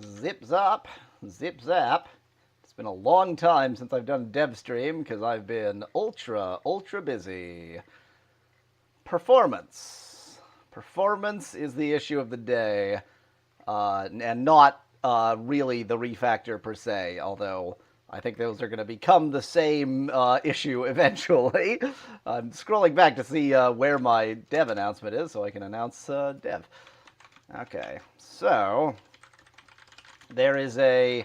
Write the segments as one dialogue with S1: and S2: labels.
S1: Zip zap, zip zap. It's been a long time since I've done dev stream because I've been ultra busy. Performance. Performance is the issue of the day, and not really the refactor per se, although I think those are going to become the same issue eventually. I'm scrolling back to see where my dev announcement is so I can announce dev. Okay, so there is a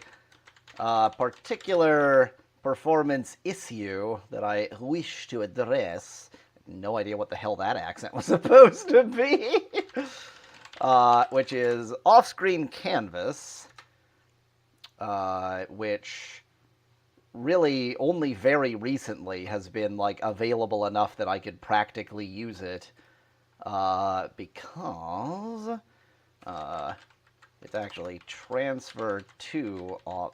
S1: particular performance issue that I wish to address. No idea what the hell that accent was supposed to be. Which is off-screen canvas, which really only very recently has been like available enough that I could practically use it, because it's actually transfer to I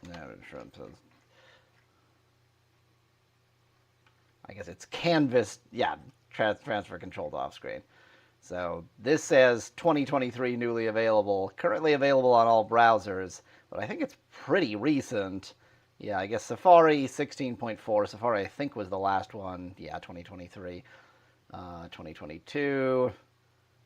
S1: guess it's canvas, yeah, transfer controlled off screen. So this says 2023 newly available, currently available on all browsers, but I think it's pretty recent. Yeah, I guess Safari 16.4. Safari, I think, was the last one. Yeah, 2023. 2022.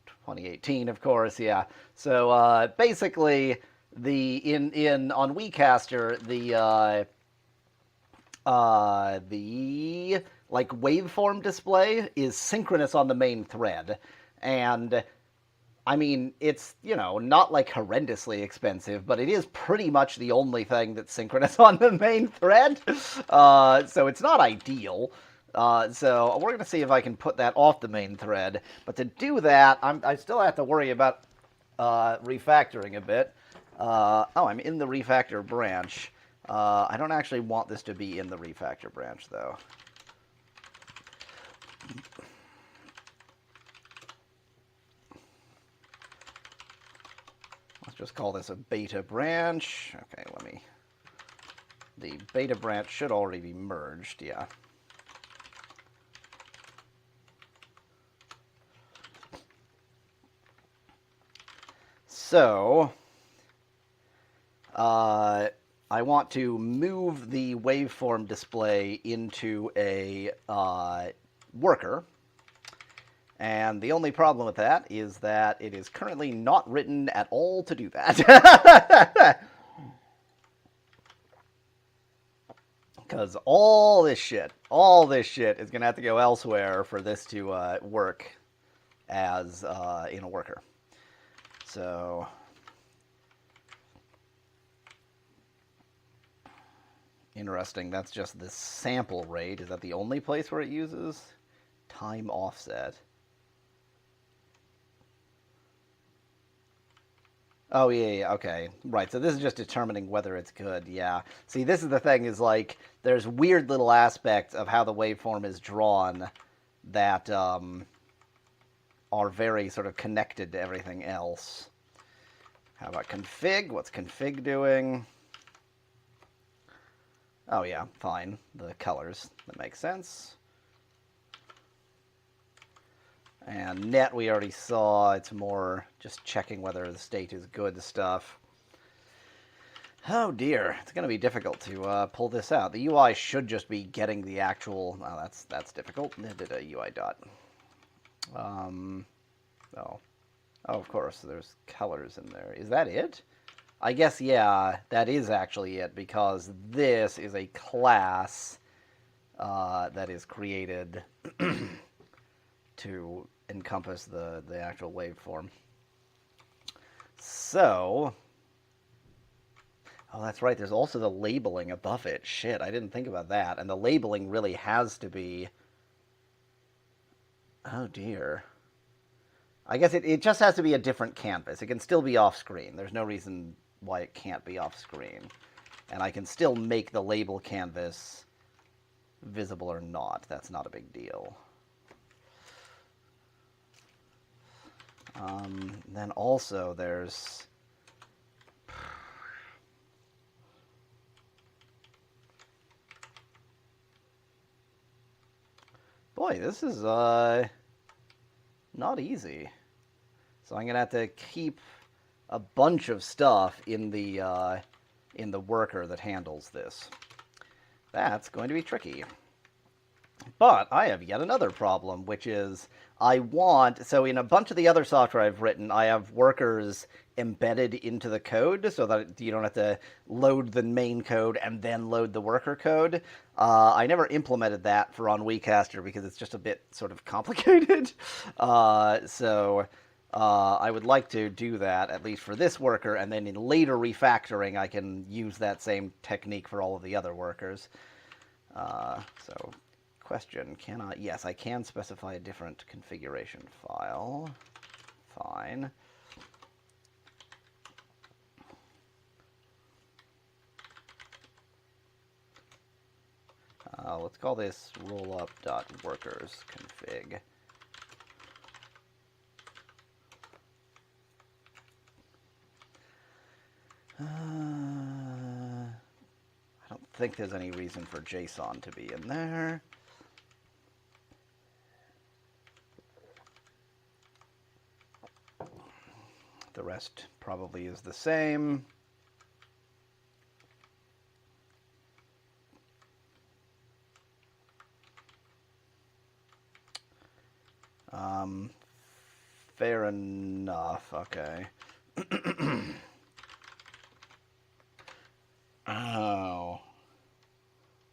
S1: 2018, of course, yeah. So basically, in on Ennuicastr, the like waveform display is synchronous on the main thread, and I mean it's not like horrendously expensive, but it is pretty much the only thing that's synchronous on the main thread. So it's not ideal. So we're gonna see if I can put that off the main thread, but to do that, I still have to worry about refactoring a bit. Oh, I'm in the refactor branch. I don't actually want this to be in the refactor branch, though. Let's just call this a beta branch. Okay, the beta branch should already be merged, yeah. So, I want to move the waveform display into a worker. And the only problem with that is that it is currently not written at all to do that. Because all this shit is going to have to go elsewhere for this to work as in a worker. So interesting. That's just the sample rate. Is that the only place where it uses time offset? Oh, yeah, okay. Right, so this is just determining whether it's good, yeah. See, this is the thing, is like, there's weird little aspects of how the waveform is drawn that are very sort of connected to everything else. How about config? What's config doing? Oh, yeah, fine. The colors. That makes sense. And net we already saw. It's more just checking whether the state is good stuff. Oh dear, it's going to be difficult to pull this out. The UI should just be getting the actual... Oh, that's difficult. It did a UI dot. Oh, of course, there's colors in there. Is that it? I guess, yeah, that is actually it, because this is a class that is created to encompass the actual waveform. So, oh, that's right, there's also the labeling above it. Shit, I didn't think about that. And the labeling really has to be... Oh, dear. I guess it just has to be a different canvas. It can still be off-screen. There's no reason why it can't be off-screen. And I can still make the label canvas visible or not. That's not a big deal. Then also there's... Boy, this is not easy. So I'm going to have to keep a bunch of stuff in the worker that handles this. That's going to be tricky. But I have yet another problem, which is so in a bunch of the other software I've written, I have workers embedded into the code so that you don't have to load the main code and then load the worker code. I never implemented that for Ennuicastr because it's just a bit sort of complicated. I would like to do that, at least for this worker, and then in later refactoring, I can use that same technique for all of the other workers. So question, can I? Yes, I can specify a different configuration file. Fine. Let's call this rollup.workersconfig. I don't think there's any reason for JSON to be in there. The rest probably is the same. Fair enough. Okay. Oh.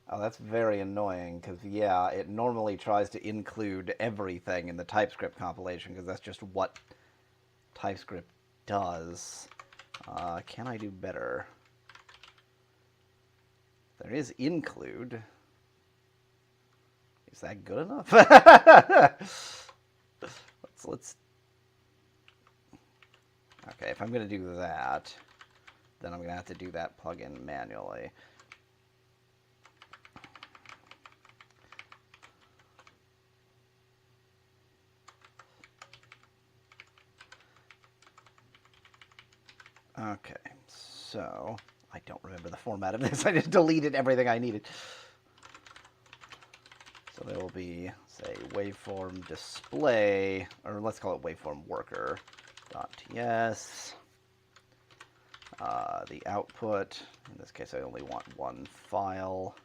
S1: Oh, that's very annoying because, yeah, it normally tries to include everything in the TypeScript compilation because that's just what TypeScript does. Can I do better? There is include. Is that good enough? let's. Okay, if I'm going to do that, then I'm going to have to do that plugin manually. Okay, so I don't remember the format of this. I just deleted everything I needed. So there will be, say, waveform display, or let's call it waveform worker.ts. The output, in this case I only want one file.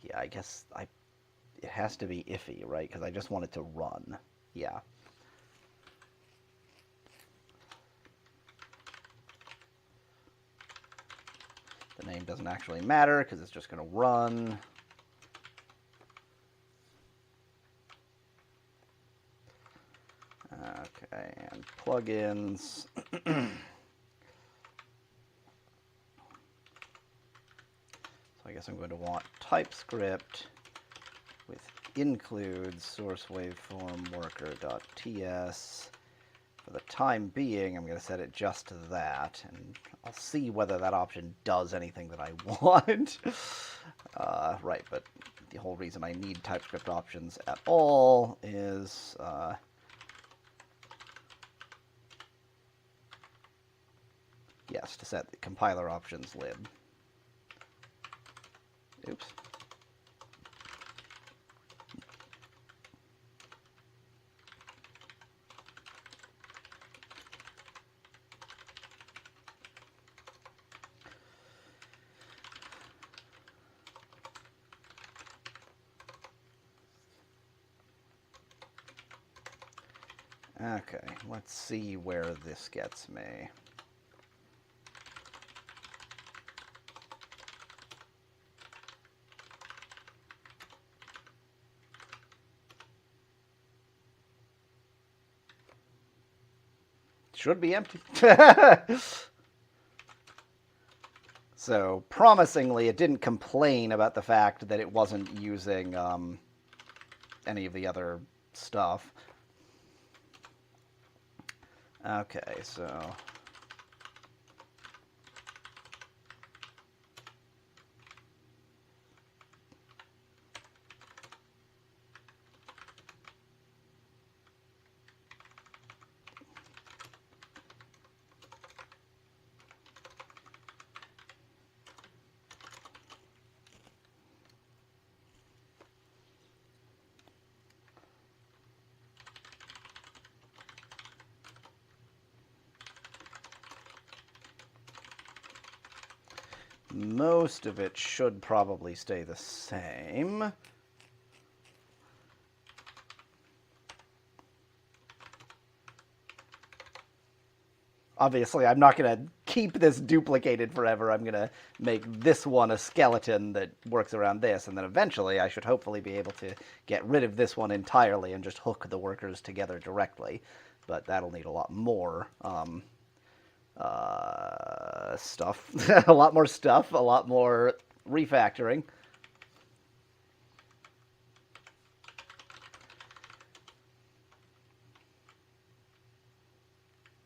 S1: Yeah, I guess it has to be iffy, right? Because I just want it to run. Yeah. The name doesn't actually matter because it's just going to run. Okay, and plugins. I guess I'm going to want TypeScript with include source waveform worker.ts. For the time being, I'm going to set it just to that, and I'll see whether that option does anything that I want. Right, but the whole reason I need TypeScript options at all is yes, to set the compiler options lib. Oops. Okay, let's see where this gets me. Should be empty. So, promisingly, it didn't complain about the fact that it wasn't using any of the other stuff. Okay, so... most of it should probably stay the same. Obviously, I'm not going to keep this duplicated forever. I'm going to make this one a skeleton that works around this, and then eventually I should hopefully be able to get rid of this one entirely and just hook the workers together directly. But that'll need a lot more stuff. A lot more stuff, a lot more refactoring.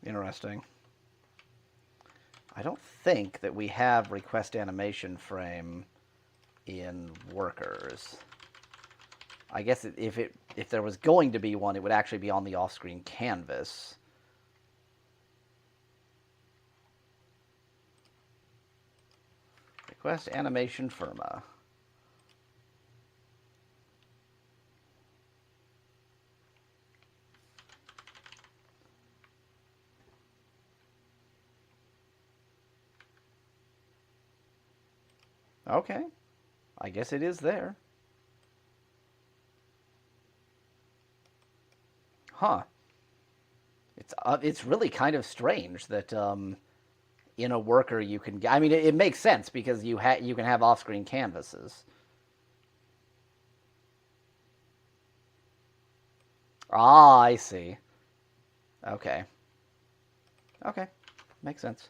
S1: Interesting. I don't think that we have request animation frame in workers. I guess if there was going to be one, it would actually be on the off-screen canvas. Request animation firma. Okay, I guess it is there. Huh. It's really kind of strange that in a worker you can. I mean, it makes sense because you can have off-screen canvases. Ah, I see. Okay. Okay, makes sense.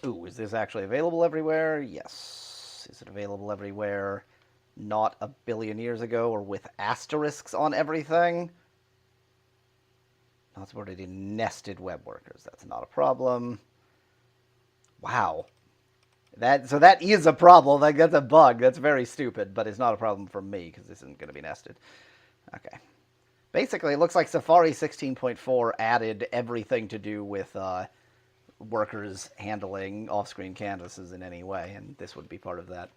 S1: Ooh, is this actually available everywhere? Yes. Is it available everywhere? Not a billion years ago, or with asterisks on everything? Not supported in nested web workers. That's not a problem. Wow. So that is a problem. Like, that's a bug. That's very stupid, but it's not a problem for me because this isn't going to be nested. Okay. Basically, it looks like Safari 16.4 added everything to do with workers handling off-screen canvases in any way, and this would be part of that.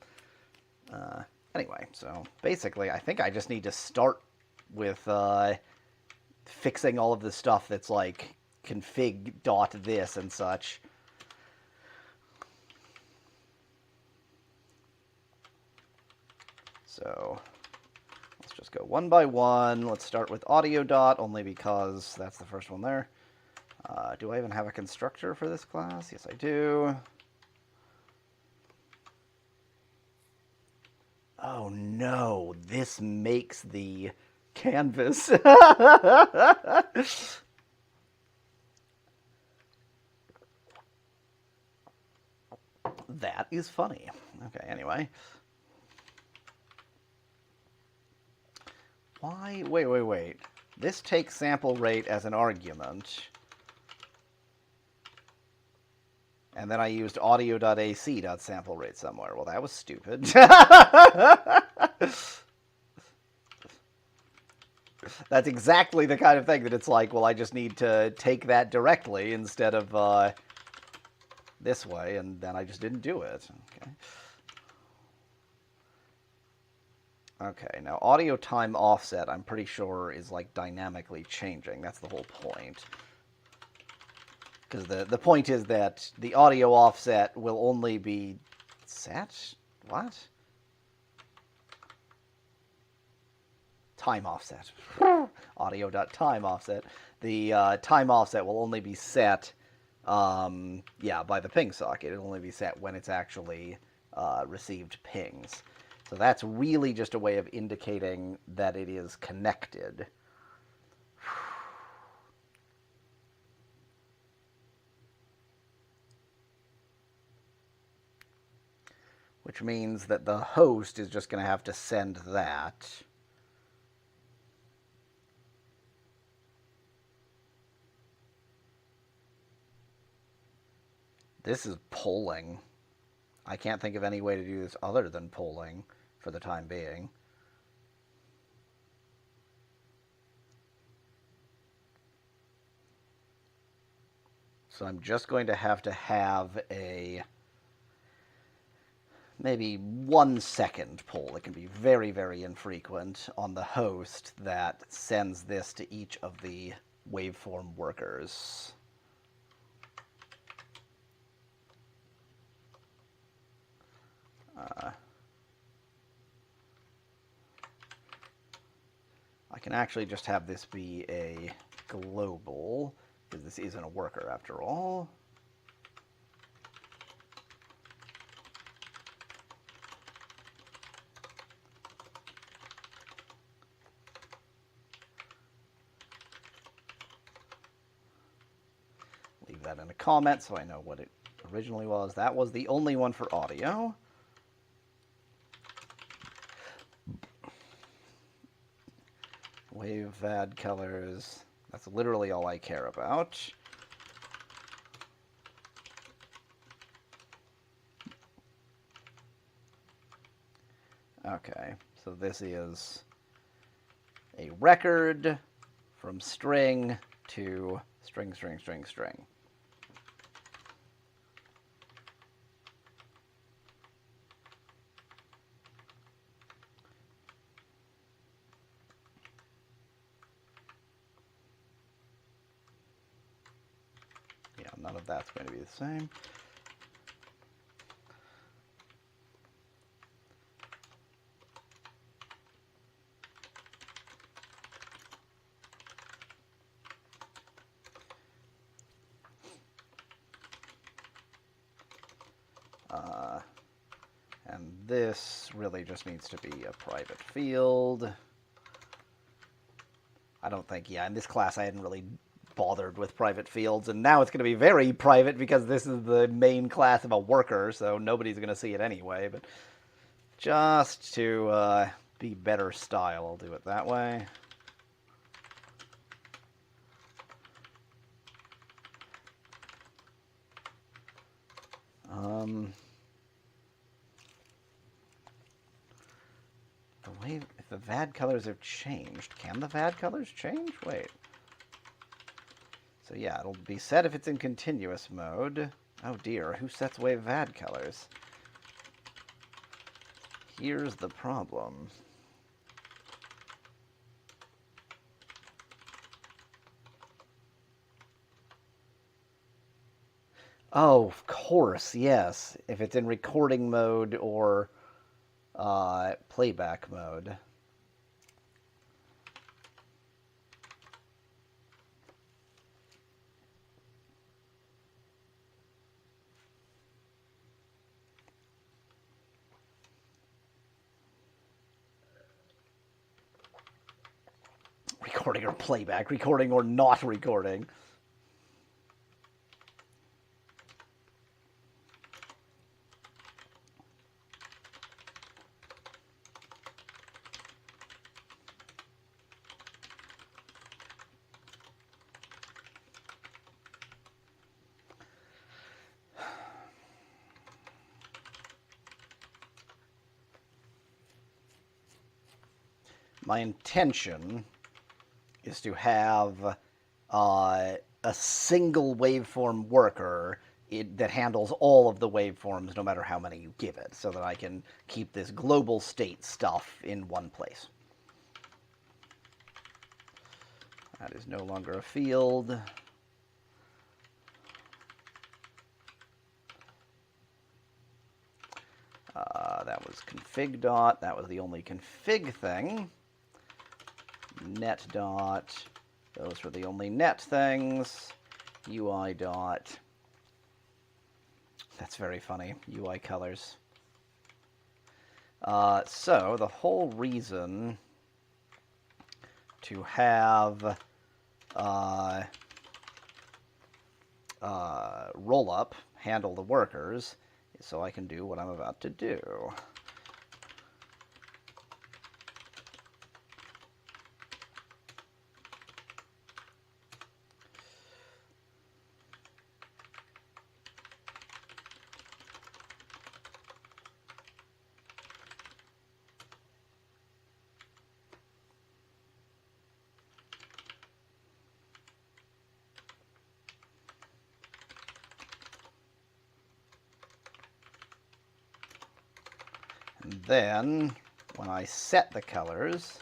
S1: Anyway, so basically, I think I just need to start with fixing all of the stuff that's like config.this and such. So let's just go one by one. Let's start with audio dot, only because that's the first one there. Do I even have a constructor for this class? Yes, I do. Oh no, this makes the canvas. That is funny. Okay, anyway. Why? Wait. This takes sample rate as an argument. And then I used audio.ac.sampleRate somewhere. Well, that was stupid. That's exactly the kind of thing that it's like, well, I just need to take that directly instead of this way, and then I just didn't do it. Okay. Okay, now audio time offset, I'm pretty sure, is like dynamically changing. That's the whole point. Because the point is that the audio offset will only be set? What? Time offset. Audio.time offset. The time offset will only be set, yeah, by the ping socket. It'll only be set when it's actually received pings. So that's really just a way of indicating that it is connected. Which means that the host is just going to have to send that. This is polling. I can't think of any way to do this other than polling for the time being. So I'm just going to have a maybe 1 second poll. It can be very, very infrequent on the host that sends this to each of the waveform workers. I can actually just have this be a global, because this isn't a worker after all. Leave that in a comment so I know what it originally was. That was the only one for audio. Wave VAD colors. That's literally all I care about. Okay, so this is a record from string to string, string, string, string. Yeah, none of that's going to be the same. And this really just needs to be a private field. I don't think, yeah, in this class I hadn't really bothered with private fields, and now it's going to be very private because this is the main class of a worker, so nobody's going to see it anyway, but just to be better style, I'll do it that way. If the VAD colors have changed, can the VAD colors change? Wait. So yeah, it'll be set if it's in continuous mode. Oh dear, who sets wave VAD colors? Here's the problem. Oh, of course, yes. If it's in recording mode or playback mode. Recording or playback, recording or not recording. My intention is to have a single waveform worker that handles all of the waveforms no matter how many you give it, so that I can keep this global state stuff in one place. That is no longer a field. That was config dot. That was the only config thing. Net dot. Those were the only net things. UI dot. That's very funny. UI colors. So the whole reason to have rollup handle the workers is so I can do what I'm about to do. And then, when I set the colors,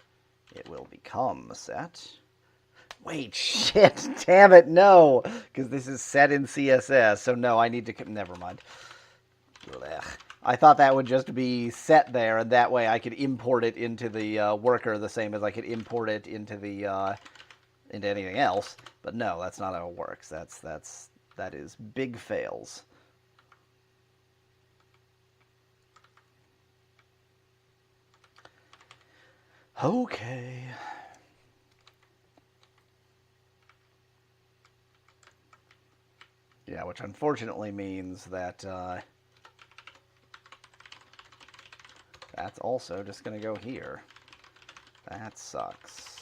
S1: it will become set. Wait, shit, damn it, no! Because this is set in CSS, so no, I need to, never mind. Blech. I thought that would just be set there, and that way I could import it into the worker the same as I could import it into the into anything else. But no, that's not how it works. That is big fails. Okay. Yeah, which unfortunately means that that's also just going to go here. That sucks.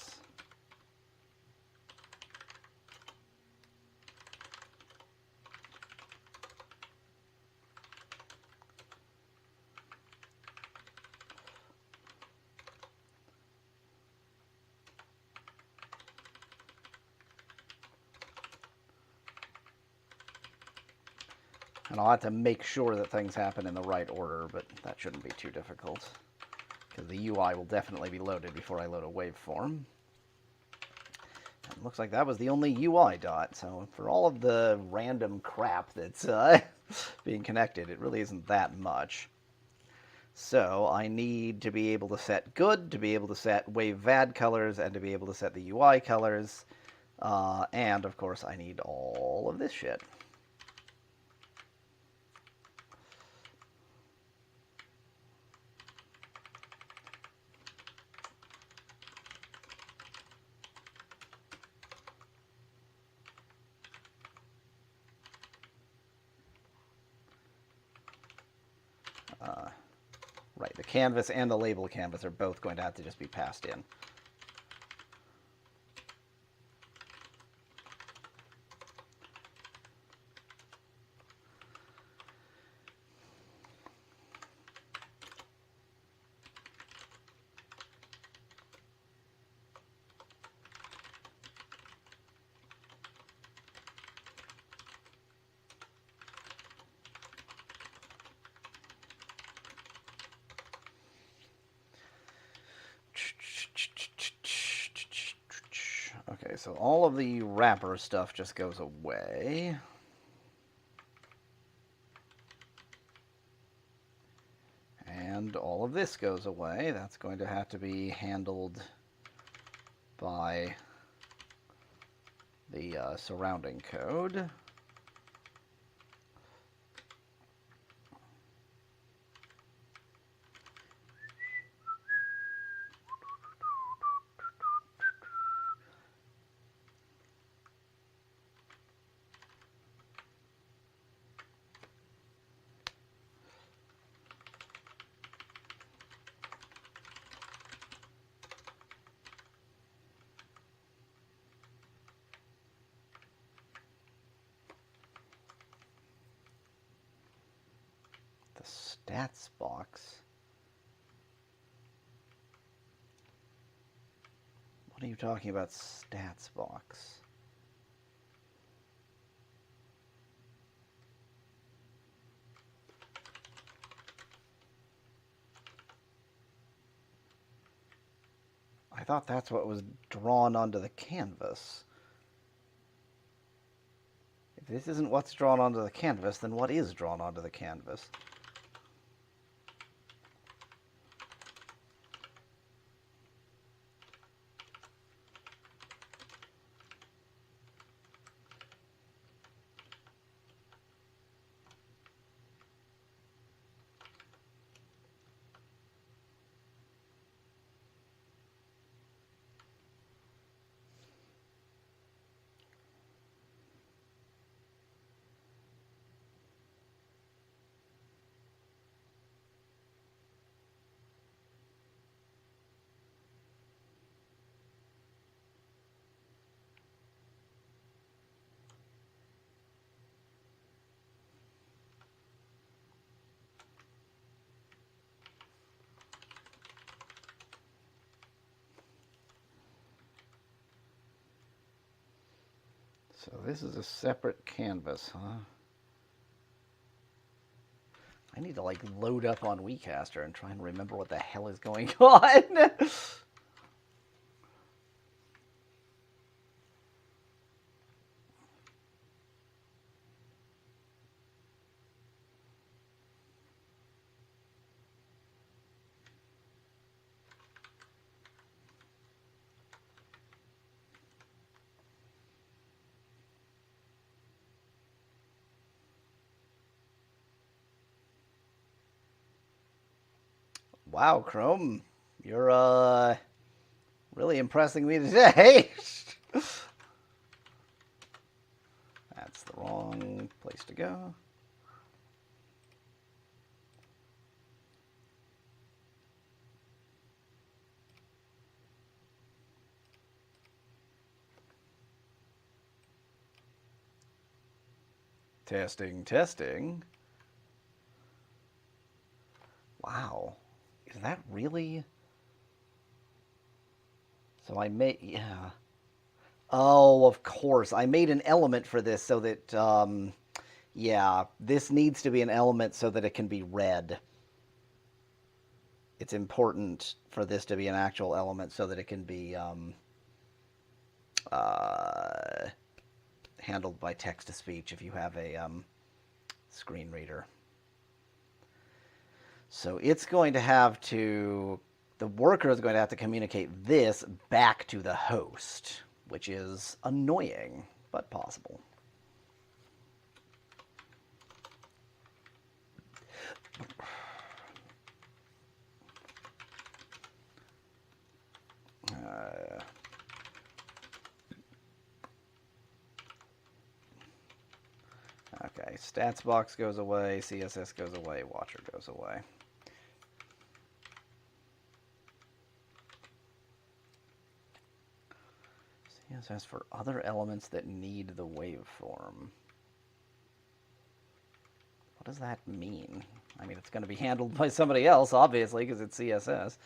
S1: And I'll have to make sure that things happen in the right order, but that shouldn't be too difficult, because the UI will definitely be loaded before I load a waveform. And looks like that was the only UI dot, so for all of the random crap that's being connected, it really isn't that much. So I need to be able to set good, to be able to set wave VAD colors, and to be able to set the UI colors. And, of course, I need all of this shit. Right, the canvas and the label canvas are both going to have to just be passed in. Okay, so all of the wrapper stuff just goes away. And all of this goes away. That's going to have to be handled by the surrounding code. The stats box. What are you talking about, stats box? I thought that's what was drawn onto the canvas. If this isn't what's drawn onto the canvas, then what is drawn onto the canvas? So this is a separate canvas, huh? I need to like load up on Ennuicastr and try and remember what the hell is going on. Wow, Chrome, you're really impressing me today. That's the wrong place to go. Testing, testing. Wow. Is that really? So I made, yeah. Oh, of course. I made an element for this so that, yeah, this needs to be an element so that it can be read. It's important for this to be an actual element so that it can be uh, handled by text-to-speech if you have a screen reader. So it's going to have to, the worker is going to have to communicate this back to the host, which is annoying, but possible. Okay, stats box goes away, CSS goes away, watcher goes away. CSS for other elements that need the waveform. What does that mean? I mean, it's going to be handled by somebody else, obviously, because it's CSS.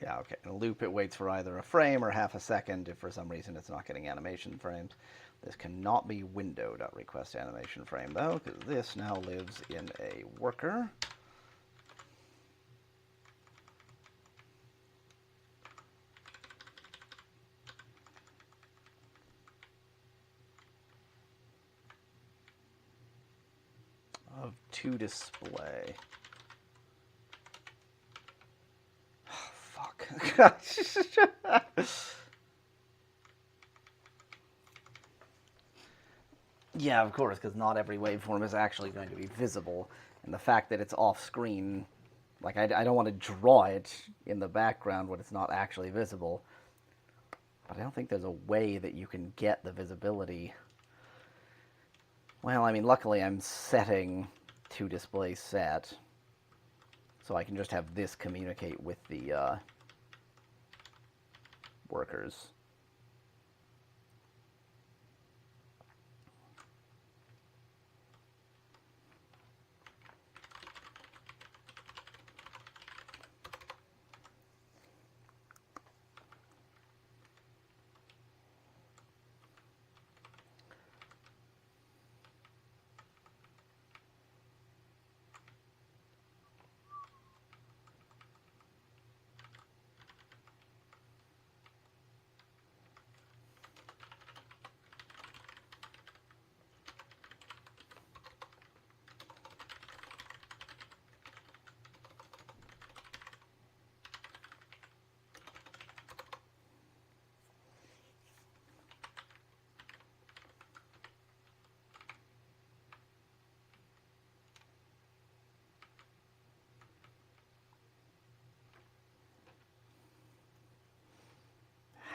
S1: Yeah, okay. In a loop, it waits for either a frame or half a second if for some reason it's not getting animation frames. This cannot be window.request animation frame, though, because this now lives in a worker. Of to display. Oh, fuck. Yeah, of course, because not every waveform is actually going to be visible. And the fact that it's off screen, like, I don't want to draw it in the background when it's not actually visible. But I don't think there's a way that you can get the visibility. Well, I mean, luckily I'm setting to display set, so I can just have this communicate with the workers.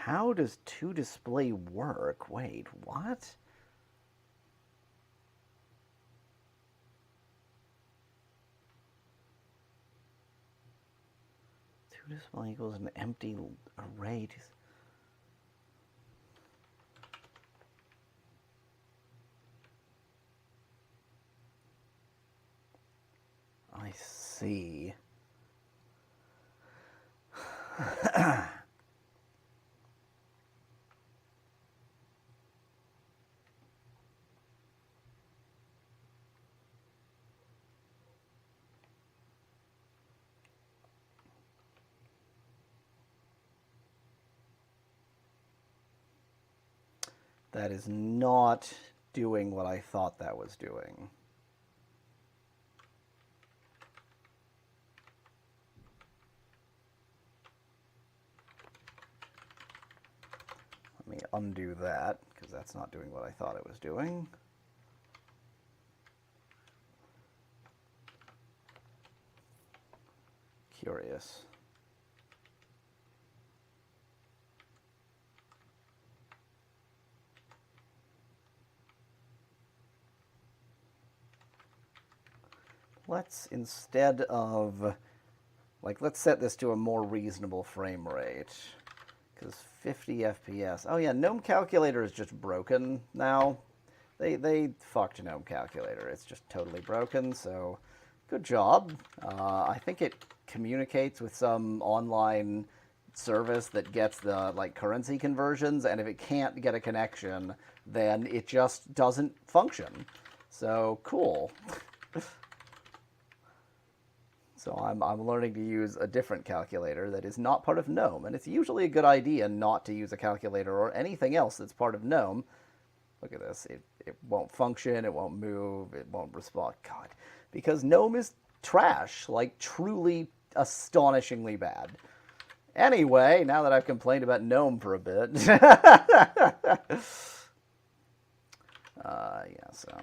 S1: How does to display work? Wait, what? To display equals an empty array. I see. That is not doing what I thought that was doing. Let me undo that, because that's not doing what I thought it was doing. Curious. Let's, instead of, like, let's set this to a more reasonable frame rate. Because 50 FPS. Oh yeah, GNOME Calculator is just broken now. They fucked GNOME Calculator. It's just totally broken, so good job. I think it communicates with some online service that gets the like currency conversions, and if it can't get a connection, then it just doesn't function. So cool. So I'm learning to use a different calculator that is not part of GNOME, and it's usually a good idea not to use a calculator or anything else that's part of GNOME. Look at this. It won't function, it won't move, it won't respond. God. Because GNOME is trash, like truly astonishingly bad. Anyway, now that I've complained about GNOME for a bit. Yeah, so...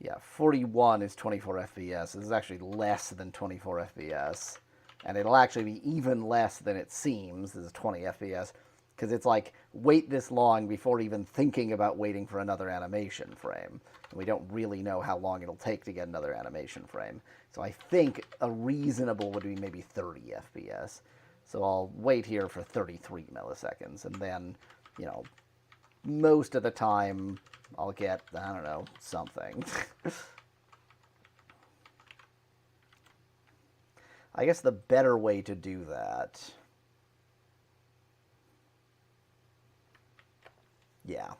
S1: Yeah, 41 is 24 FPS. This is actually less than 24 FPS. And it'll actually be even less than it seems. This is 20 FPS. Because it's like, wait this long before even thinking about waiting for another animation frame. And we don't really know how long it'll take to get another animation frame. So I think a reasonable would be maybe 30 FPS. So I'll wait here for 33 milliseconds. And then, you know, most of the time... I'll get, I don't know, something. I guess the better way to do that... Yeah.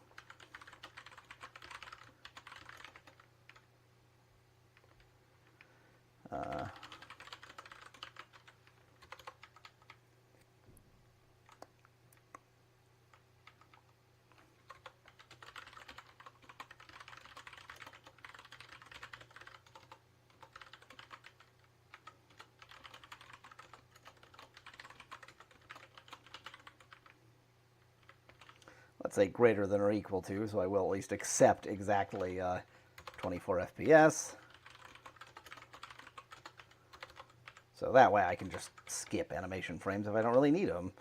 S1: Let's say greater than or equal to, so I will at least accept exactly 24 FPS. So that way I can just skip animation frames if I don't really need them.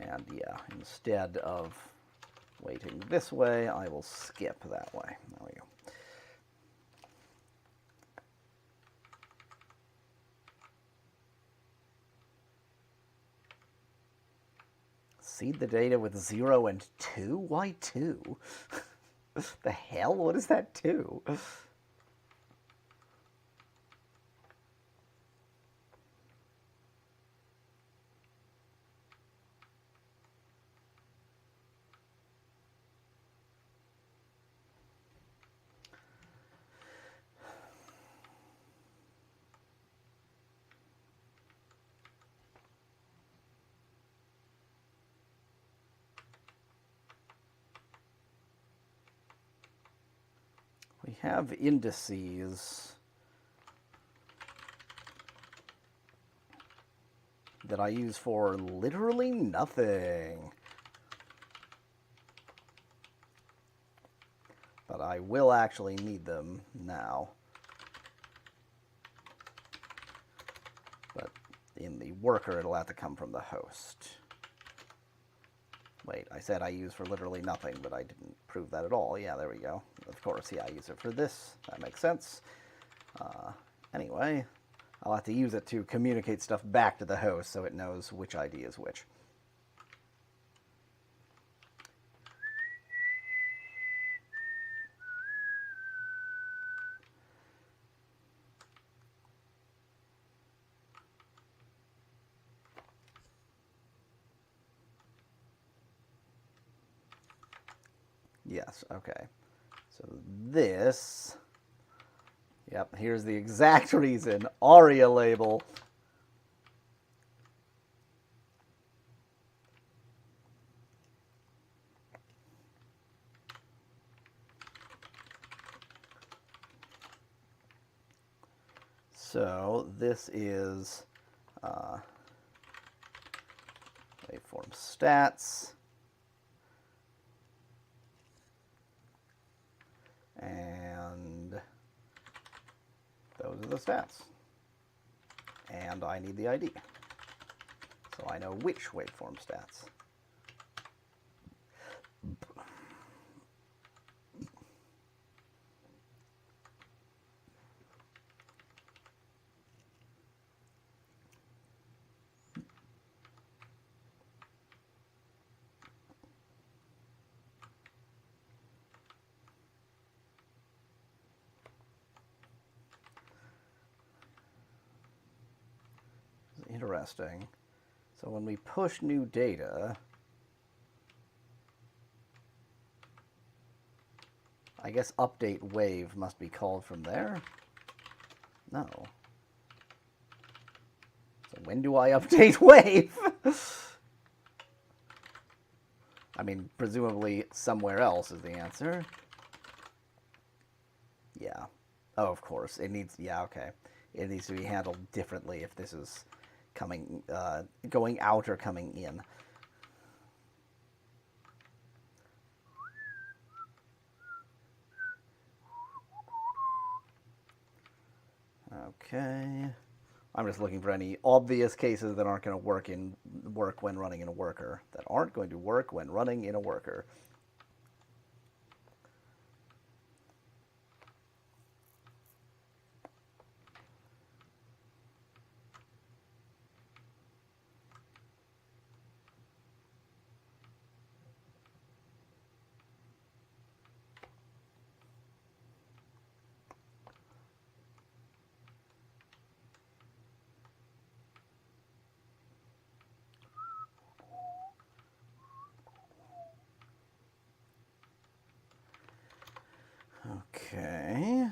S1: And yeah, instead of waiting this way, I will skip that way. There we go. Seed the data with 0 and 2? Why 2? The hell? What is that 2? We have indices that I use for literally nothing. But I will actually need them now. But in the worker, it'll have to come from the host. Wait, I said I use for literally nothing, but I didn't prove that at all. Yeah, there we go. Of course, yeah, I use it for this. That makes sense. Anyway, I'll have to use it to communicate stuff back to the host so it knows which ID is which. Yes, okay. So this, yep, here's the exact reason. ARIA label. So this is waveform stats. And those are the stats. And I need the ID. So I know which waveform stats. Interesting. So when we push new data, I guess update wave must be called from there? No. So when do I update wave? I mean, presumably somewhere else is the answer. Yeah. Oh, of course. It needs, yeah, okay. It needs to be handled differently if this is coming, going out or coming in. Okay. I'm just looking for any obvious cases that aren't going to work when running in a worker. That aren't going to work when running in a worker. Okay.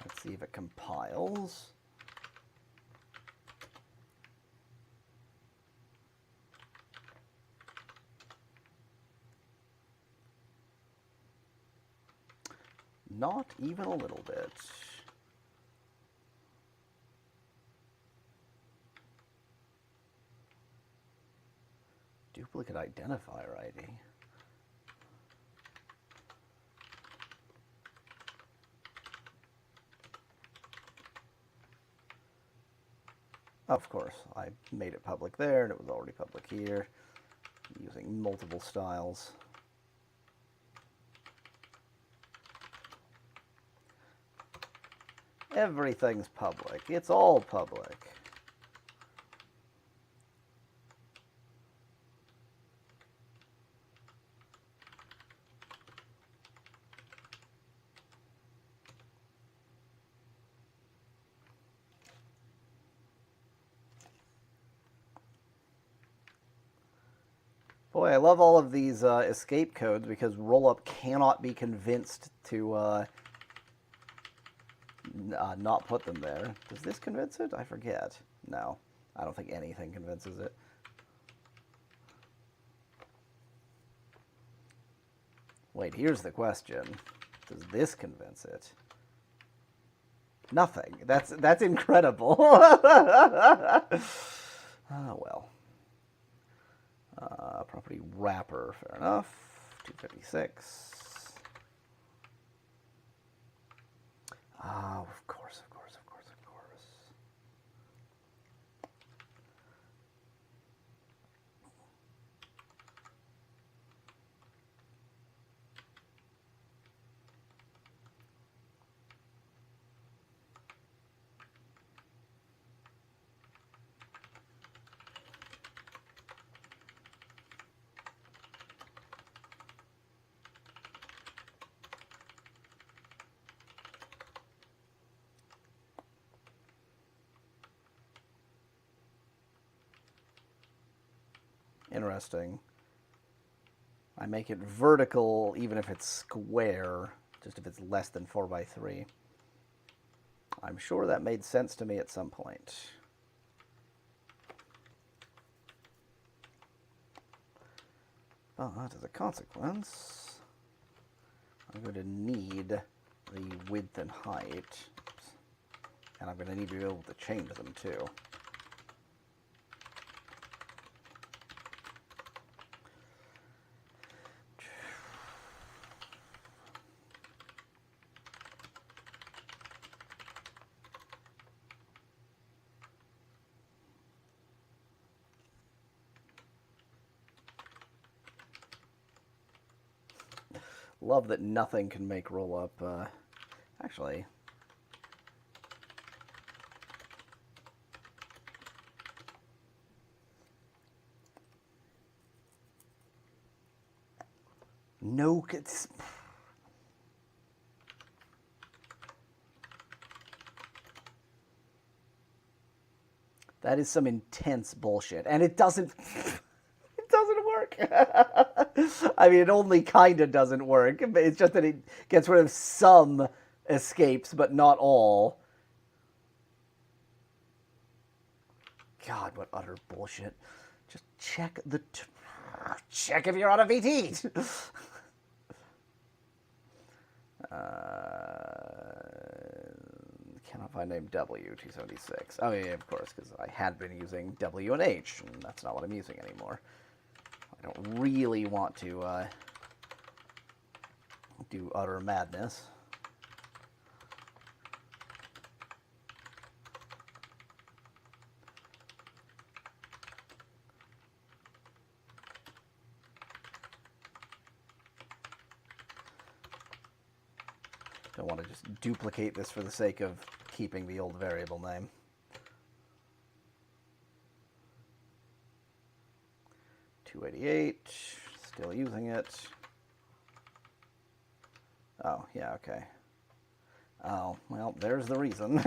S1: Let's see if it compiles. Not even a little bit. Duplicate identifier ID. Of course, I made it public there, and it was already public here, using multiple styles. Everything's public. It's all public. Boy, I love all of these escape codes because Rollup cannot be convinced to not put them there. Does this convince it? I forget. No, I don't think anything convinces it. Wait, here's the question. Does this convince it? Nothing. That's incredible. Oh, well. Property wrapper, fair enough. 256. Oh, of course, of course, of course, of course. Interesting. I make it vertical even if it's square, just if it's less than 4 by 3. I'm sure that made sense to me at some point. But as a consequence, I'm going to need the width and height. And I'm going to need to be able to change them too. Love that nothing can make roll up. Actually, no. That is some intense bullshit, and it doesn't. It doesn't work. I mean, it only kind of doesn't work. It's just that it gets rid of some escapes, but not all. God, what utter bullshit. Just check the... check if you're on a VT! Cannot find name W276. Oh yeah, of course, because I had been using W and H, and that's not what I'm using anymore. I don't really want to do utter madness. Don't want to just duplicate this for the sake of keeping the old variable name. .288, still using it. Oh, yeah, okay. Oh, well, there's the reason.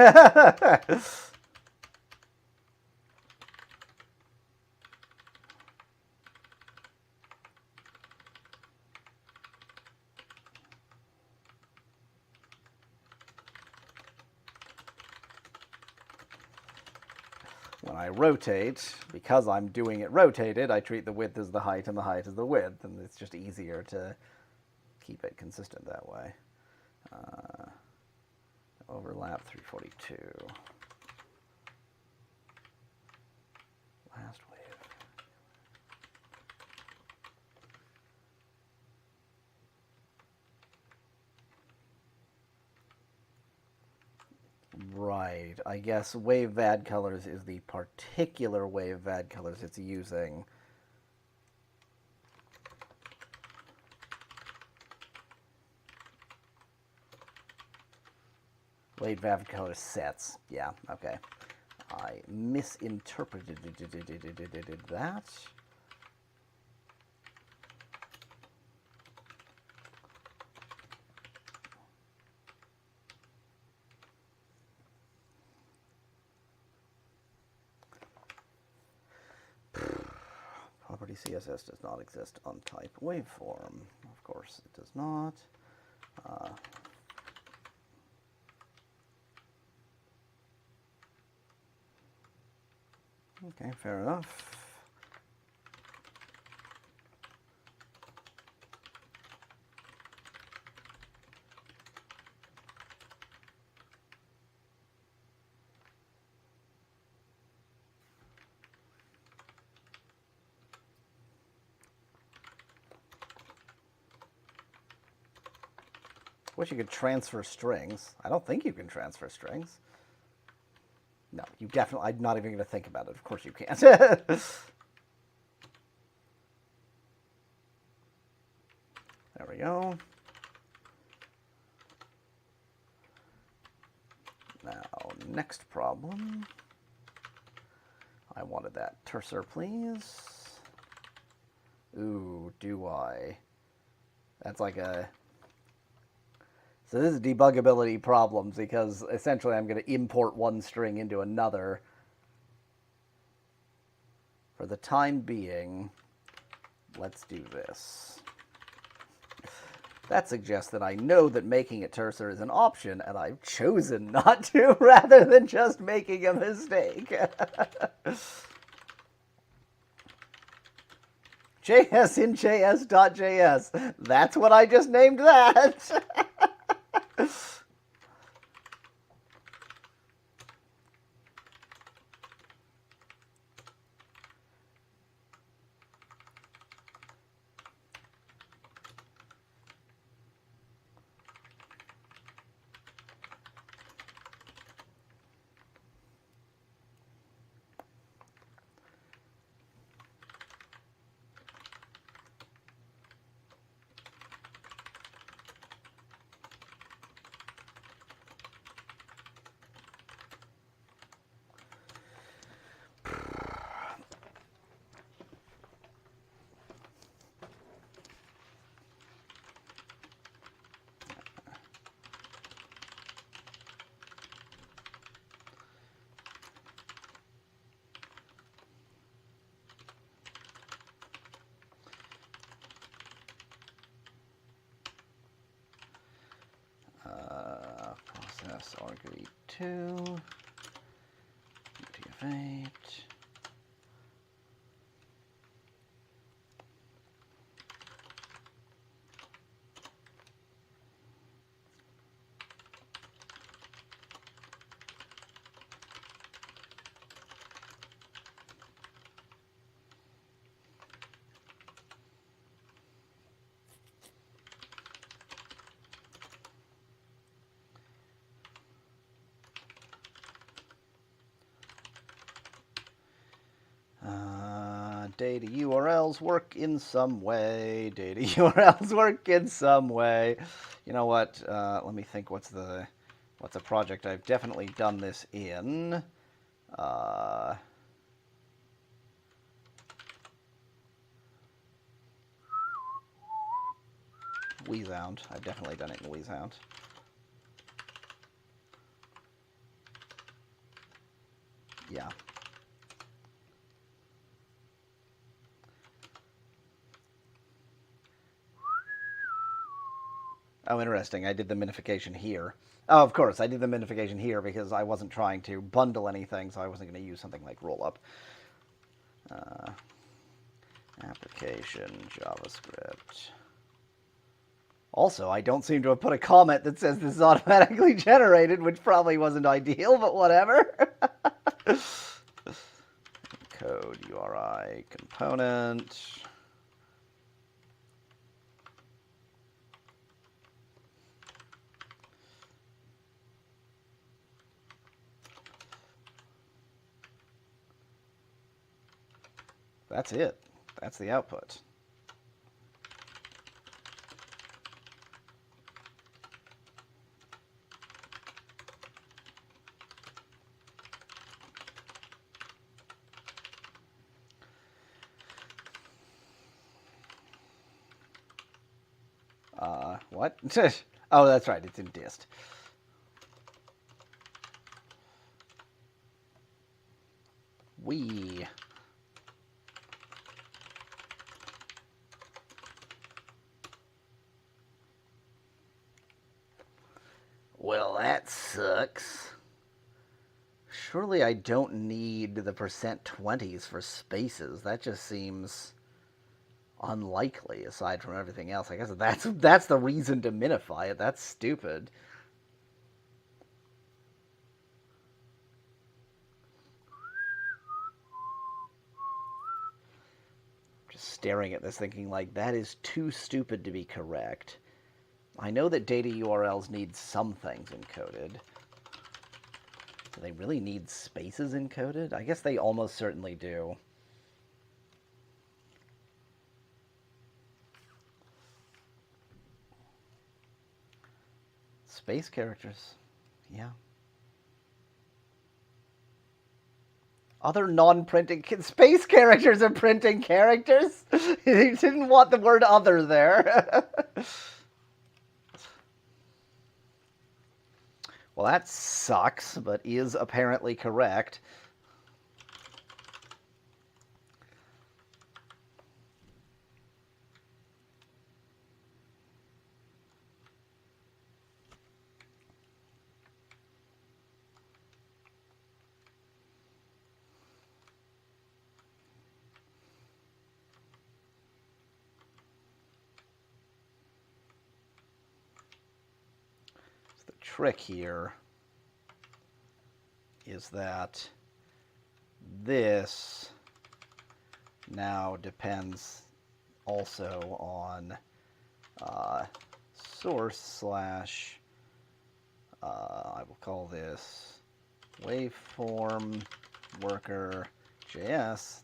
S1: When I rotate, because I'm doing it rotated, I treat the width as the height and the height as the width, and it's just easier to keep it consistent that way. Overlap 342. Last wave. Right, I guess wave vad colors is the particular wave vad colors it's using. Wave vad color sets. Yeah, okay. I misinterpreted that. Property CSS does not exist on type waveform. Of course, it does not. Okay, fair enough. Wish you could transfer strings. I don't think you can transfer strings. No, you definitely... I'm not even going to think about it. Of course you can't. There we go. Now, next problem. I wanted that cursor, please. Ooh, do I? That's like a... So this is debuggability problems because essentially I'm going to import one string into another. For the time being, let's do this. That suggests that I know that making a cursor is an option, and I've chosen not to rather than just making a mistake. JS in JS.js. That's what I just named that. Process argv2 UTF-8. Data URLs work in some way. Data URLs work in some way. You know what? Let me think. What's a project I've definitely done this in? Weasound. I've definitely done it in Weasound. Yeah. Oh, interesting. I did the minification here. Oh, of course, I did the minification here because I wasn't trying to bundle anything, so I wasn't going to use something like rollup. Application, JavaScript. Also, I don't seem to have put a comment that says this is automatically generated, which probably wasn't ideal, but whatever. Code URI component. That's it. That's the output. What? Oh, that's right. It's in dist. We. Well, that sucks. Surely I don't need the %20s for spaces. That just seems unlikely aside from everything else. I guess that's the reason to minify it. That's stupid. Just staring at this thinking like that is too stupid to be correct. I know that data URLs need some things encoded. Do they really need spaces encoded? I guess they almost certainly do. Space characters. Yeah. Other non-printing space characters are printing characters? You didn't want the word other there. Well, that sucks, but is apparently correct. trick here is that this now depends also on source slash, I will call this waveform worker js.ts.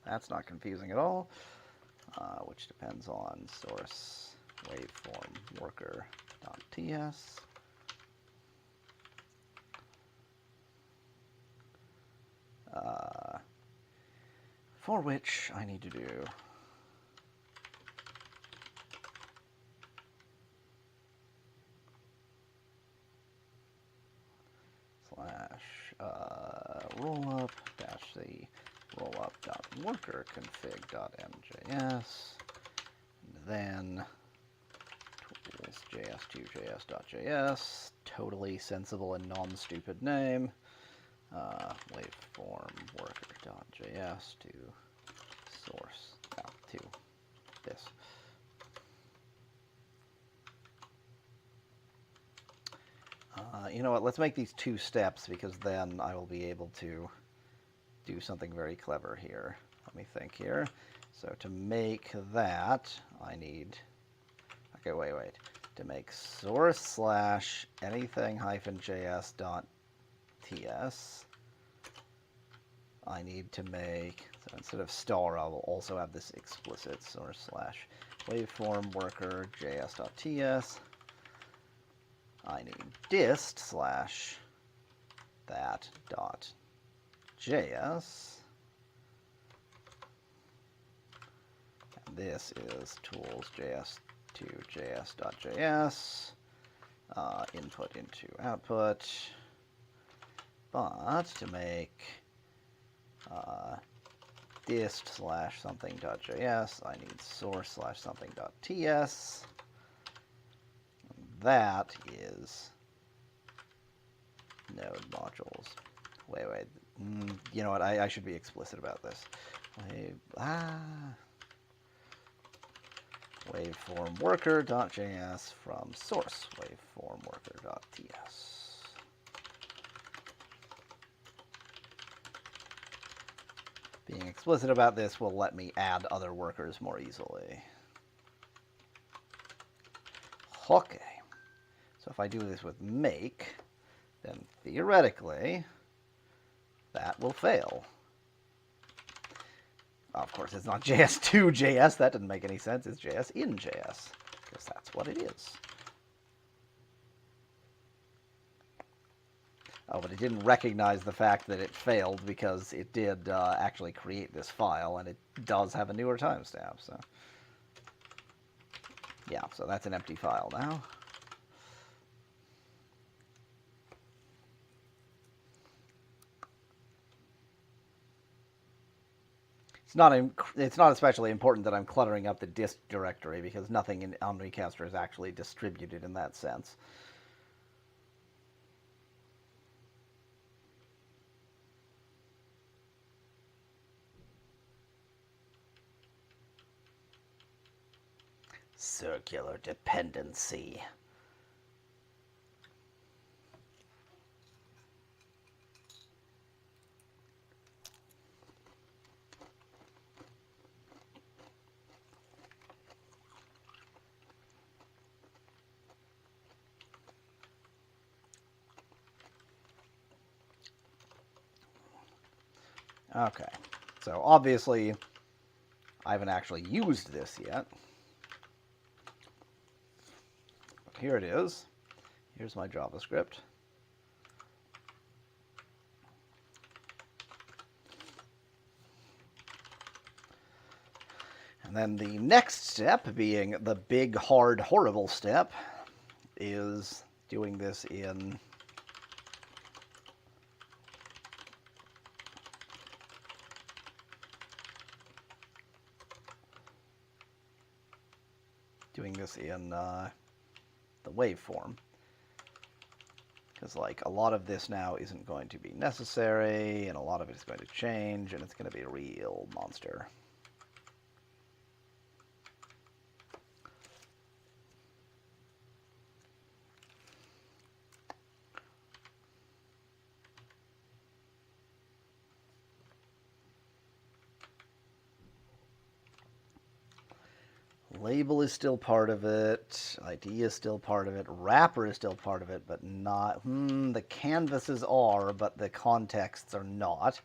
S1: That's not confusing at all, which depends on source waveform worker.ts. For which I need to do rollup dash c rollup.worker config.mjs, and then tools js2 js.js, totally sensible and non-stupid name, waveform worker.js to source to this. You know what, let's make these 2 steps, because then I will be able to do something very clever here. Let me think here. So to make that, I need, okay, wait. To make source slash anything hyphen js.ts, I need to make, so instead of star, I will also have this explicit source slash waveform worker js.ts. I need dist slash that dot js. And this is tools js2 js.js, input into output. But to make dist slash something.js, I need source slash something.ts. That is node modules. Wait. You know what? I should be explicit about this. Waveform worker.js from source waveform worker.ts. Being explicit about this will let me add other workers more easily. Okay. So if I do this with make, then theoretically, that will fail. Of course, it's not JS2 JS. That didn't make any sense. It's JS in JS, because that's what it is. Oh, but it didn't recognize the fact that it failed, because it did actually create this file, and it does have a newer timestamp. So, yeah, so that's an empty file now. It's not especially important that I'm cluttering up the dist directory, because nothing in Ennuicastr is actually distributed in that sense. Circular dependency. Okay, so obviously I haven't actually used this yet. But here it is. Here's my JavaScript. And then the next step, being the big, hard, horrible step, is doing this in the waveform. Because, like, a lot of this now isn't going to be necessary, and a lot of it is going to change, and it's going to be a real monster. Label is still part of it. ID is still part of it. Wrapper is still part of it, but not... the canvases are, but the contexts are not.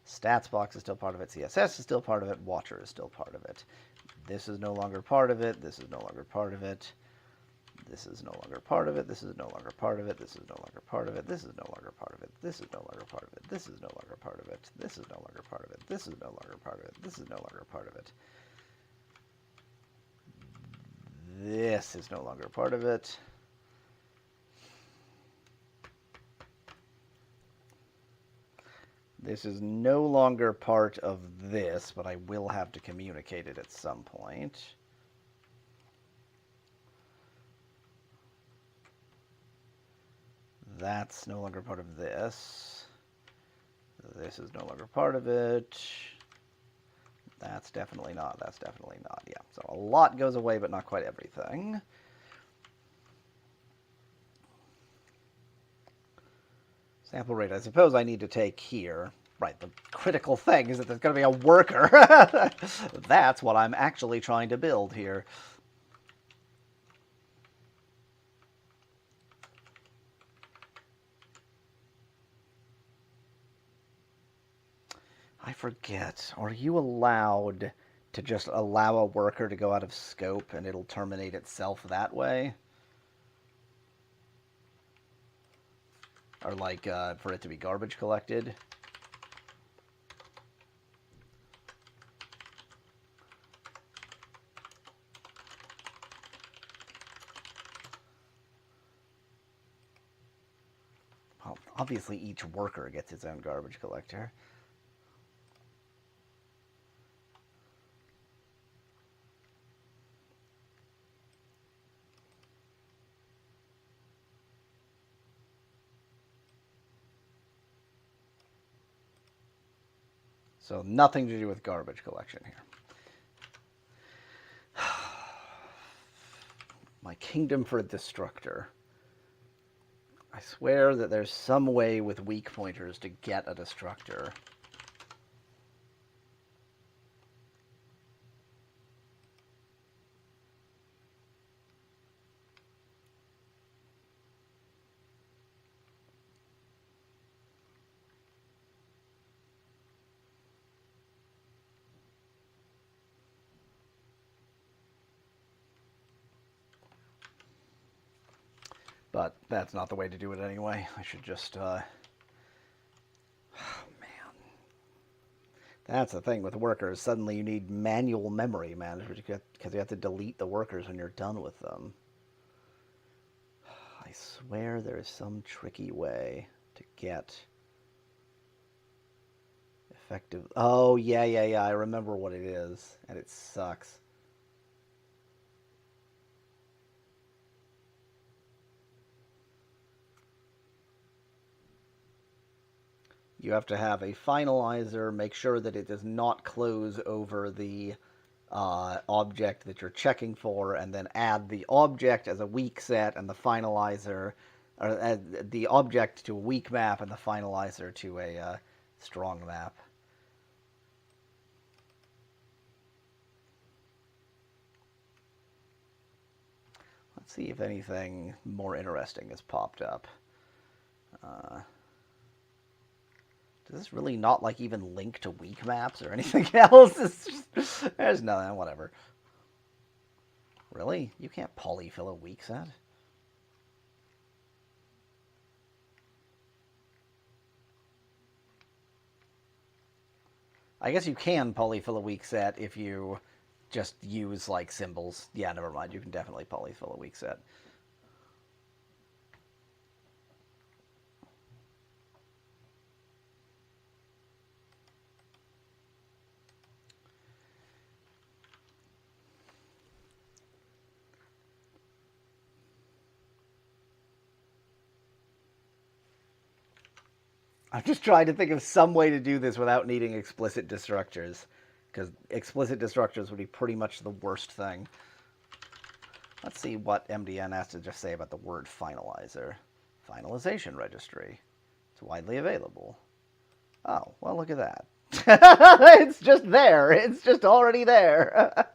S1: Stats box is still part of it. CSS is still part of it. Watcher is still part of it. This is no longer part of it. This is no longer part of it. This is no longer part of it. This is no longer part of it. This is no longer part of it. This is no longer part of it. This is no longer part of it. This is no longer part of it. This is no longer part of it. This is no longer part of it. This is no longer part of it. This is no longer part of it. This is no longer part of this, but I will have to communicate it at some point. That's no longer part of this. This is no longer part of it. That's definitely not. That's definitely not. Yeah, so a lot goes away, but not quite everything. Sample rate, I suppose I need to take here. Right, the critical thing is that there's going to be a worker. That's what I'm actually trying to build here. I forget. Are you allowed to just allow a worker to go out of scope and it'll terminate itself that way? Or like for it to be garbage collected? Well, obviously each worker gets its own garbage collector. So nothing to do with garbage collection here. My kingdom for a destructor. I swear that there's some way with weak pointers to get a destructor. But that's not the way to do it anyway. I should just, oh, man. That's the thing with workers. Suddenly you need manual memory management because you have to delete the workers when you're done with them. I swear there is some tricky way to get effective... Oh, yeah, I remember what it is, and it sucks. You have to have a finalizer, make sure that it does not close over the object that you're checking for, and then add the object as a weak set and the finalizer, or the object to a weak map and the finalizer to a strong map. Let's see if anything more interesting has popped up. Does this really not like even link to weak maps or anything else? It's just, there's nothing, whatever. Really? You can't polyfill a weak set? I guess you can polyfill a weak set if you just use like symbols. Yeah, never mind. You can definitely polyfill a weak set. I'm just trying to think of some way to do this without needing explicit destructors, because explicit destructors would be pretty much the worst thing. Let's see what MDN has to just say about the word finalizer. Finalization registry. It's widely available. Oh, well, look at that. It's just there. It's just already there.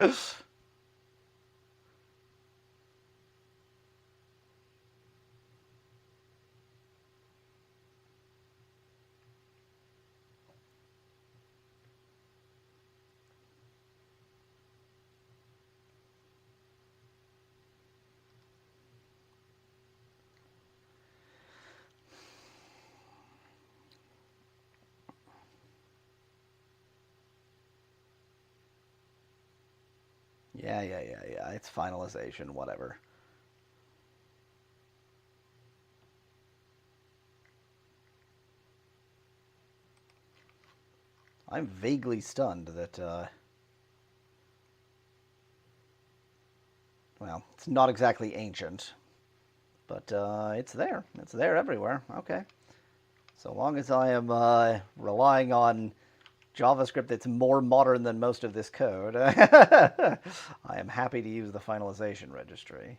S1: Yeah. It's finalization, whatever. I'm vaguely stunned that, well, it's not exactly ancient, but it's there. It's there everywhere. Okay. So long as I am relying on JavaScript that's more modern than most of this code, I am happy to use the finalization registry.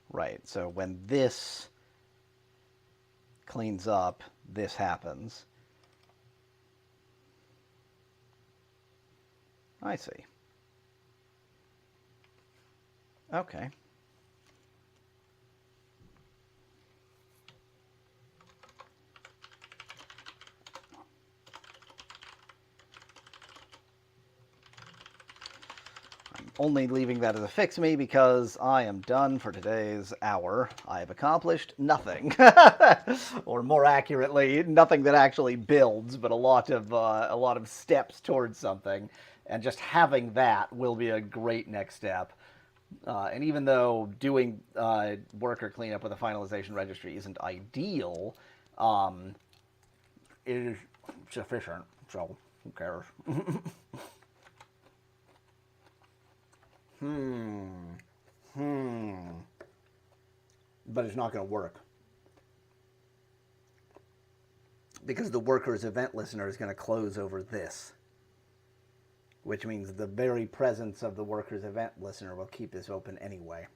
S1: Right, so when this cleans up, this happens. I see. Okay. I'm only leaving that as a fix me because I am done for today's hour. I have accomplished nothing. Or more accurately, nothing that actually builds, but a lot of steps towards something. And just having that will be a great next step. And even though doing worker cleanup with a finalization registry isn't ideal, it is sufficient. So who cares? But it's not going to work because the worker's event listener is going to close over this, which means the very presence of the worker's event listener will keep this open anyway.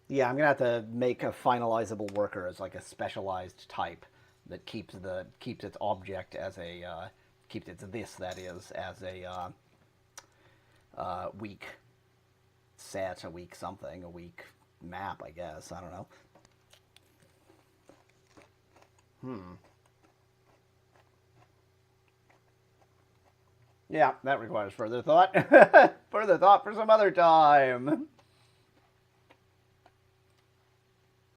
S1: Yeah, I'm gonna have to make a finalizable worker as like a specialized type that keeps its object as a keeps its this, that is, as a weak set, a weak something, a weak map, I guess. I don't know. Yeah, that requires further thought. Further thought for some other time.